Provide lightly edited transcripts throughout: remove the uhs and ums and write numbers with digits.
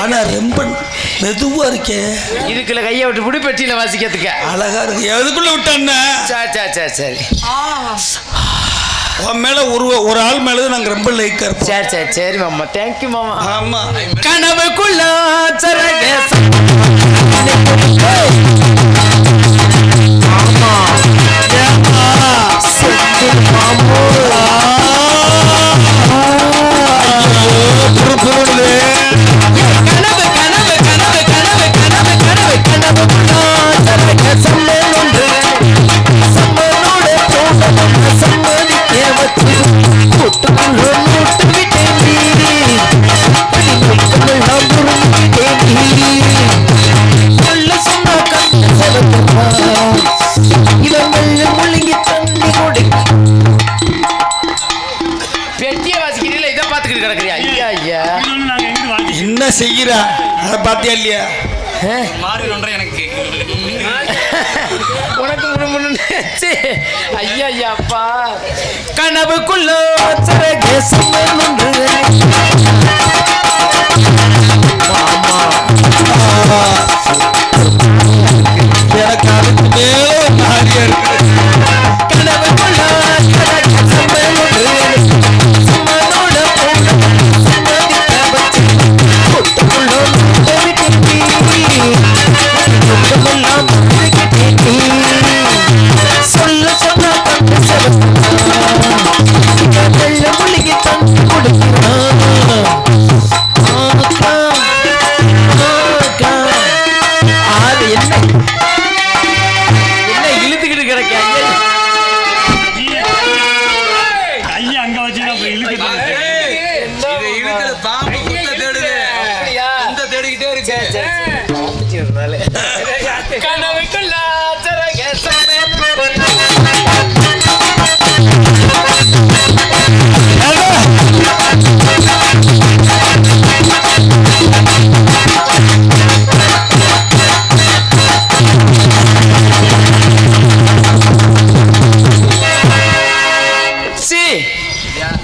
ஆனா ரொம்ப மெதுவா இருக்கே. இதுக்குள்ள கையை விட்டு புடி பெட்டியில வாசிக்கிறதுக்கு அழகா இருக்கு. எதுக்குள்ள விட்டான்னு சரி உன் மேல ஒரு ஆள் மேல நாங்க ரொம்ப லைக்கா இருப்போம். சரி மாமா. தேங்க்யூ மாமா. ஆமா கனவுக்குள்ள என்ன செய்கிறா அதை பாத்தியா இல்லையா? எனக்கு உனக்கு ஐயா அப்பா கனவுக்குள்ள எனக்கு அதுக்கு மேல நாரியா இருக்கு.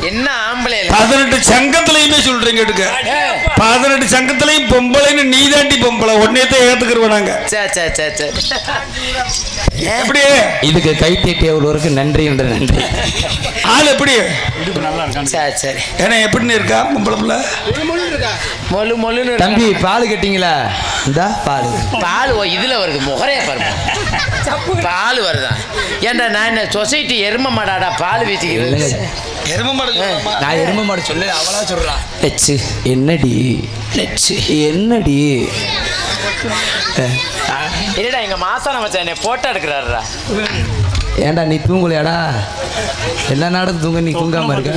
என்ன ஆம்பளை 18 சங்கத்திலையுமே சொல்றீங்க. 18 சங்கத்திலையும் பொம்பளைன்னு நீதாண்டி பொம்பளை ஒன்னேதான் ஏத்துக்கிறோம் நாங்க. எப்படி இதுக்கு கை தட்டியவர்களுக்கு நன்றி என்ற நன்றி. ஆள் எப்படி சரி ஏன்னா எப்படின்னு இருக்கா பொம்பளை பிள்ளை மொழு மொழுன்னு. தம்பி பால் கட்டிங்களா? இந்த பால் இதுல வருது. முகரைய பாருங்க பால் வருதா? ஏன்டா நான் என்ன சொசைட்டி எரும மாடாடா பால் வீசிக்கிறது? எரும மாடு நான் எரும மாடு சொல்ல அவளா சொல்றா. லட்சு என்னடி என்னடி இல்லடா எங்க மாசான மச்சான் என்ன போட்டோ எடுக்கிறாருடா. ஏன்டா நீ தூங்கலையாடா? எல்லா நாடும் தூங்க, நீ தூங்காம இருக்க?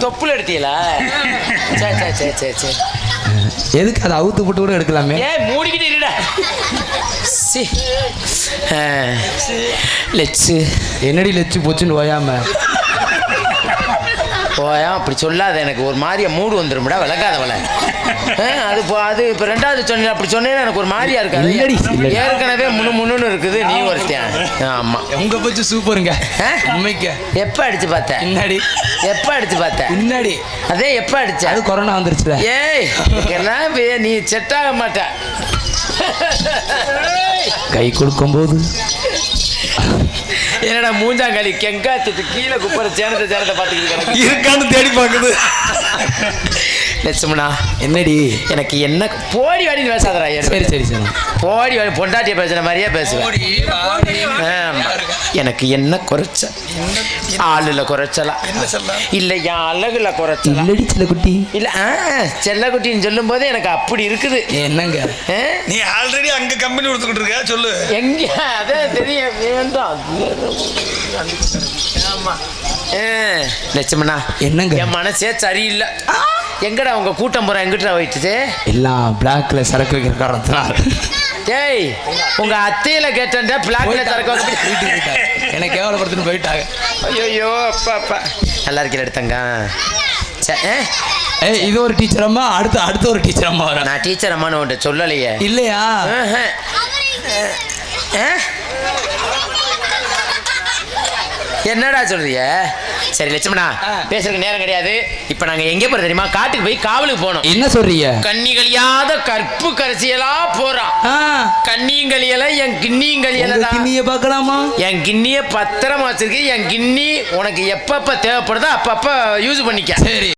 தொப்புல எடுத்தீங்களா? சரி எதுக்கு அதை அவுத்து போட்டு கூட எடுக்கலாமே? மூடிக்கிட்டு இருடா. லட்சு என்னடி லட்சு போச்சுன்னு ஓயாம போயா அப்படி சொல்லாத. எனக்கு ஒரு மாதிரியா மூடு வந்துடும்டா. விளக்காதவளை அது அது இப்போ ரெண்டாவது சொன்ன அப்படி சொன்னேன்னா எனக்கு ஒரு மாதிரியா இருக்காது. ஏற்கனவே முன்னு இருக்குது. நீ ஒருத்தன். ஆமா உங்க போச்சு சூப்பருங்க. உண்மைக்கு எப்போ அடிச்சு பார்த்தேன்? முன்னாடி. எப்போ அடிச்சு பார்த்தேன்? முன்னாடி. அதே எப்போ அடிச்ச? அது கொரோனா வந்துருச்சுல. ஏய் என்ன நீ செட் ஆக மாட்ட. கை கொடுக்கும்போது என்னடா மூஞ்சாங்காலி கெங்காத்து கீழே குப்பரை சேனத்தை பார்த்துக்கிட்டு இருக்கான்னு தேடி பார்க்குது. லட்சுமணா என்னடி எனக்கு என்ன போடி வாடின்னு பேசாதடா. சரி போடி வாடி பொண்டாட்டிய பேசுற மாதிரியே பேசுவேன். எனக்கு என்ன குறைச்ச? ஆளுல குறைச்சலாம் இல்ல என் அழகுல குறைச்சலாம். இல்லடி செல்லக்குட்டி. இல்ல செல்லக்குட்டின்னு சொல்லும் போது எனக்கு அப்படி இருக்குது. என்னங்க நீ ஆல்ரெடி அங்க கம்பெனி கொடுத்துக்கிட்டு இருக்க. சொல்லு எங்க? அதான் தெரியும் வேண்டாம். லட்சுமணா என்னங்க என் மனசே சரியில்லை. எங்கடா உங்க கூட்டம் போற எங்கிட்ட போயிட்டு எல்லாம் பிளாக்ல சரக்கு வைக்கிற காரணத்தினால. ஏய் உங்க அத்தையில கேட்டா பிளாக்ல சரக்கு எனக்கு கேவலப்படுத்துன்னு போயிட்டாங்க. ஐயோ அப்பா நல்லா இருக்கிற எடுத்தங்க. இது ஒரு டீச்சர் அம்மா, அடுத்த ஒரு டீச்சர் அம்மா வர. நான் டீச்சர் அம்மான்னு உன்ட்ட சொல்லலையே. இல்லையா? என்னடா சொல்றிய? சரி லட்சுமணா, பேசுறதுக்கு நேரம் கிடையாது. இப்ப நாங்க எங்க போறோம் தெரியுமா? காட்டுக்கு போய் காவலுக்கு போனோம். என்ன சொல்றீங்க? கண்ணி கழியாத கற்பு கரைசியலா போறான். கண்ணியும் கழியல, என் கிண்ணியும் கழியல. கிண்ணிய பார்க்கலாமா? என் கிண்ணிய பத்திரமா வச்சிருக்கு. என் கிண்ணி உனக்கு எப்பப்ப தேவைப்படுதோ அப்பப்ப யூஸ் பண்ணிக்க. சரி.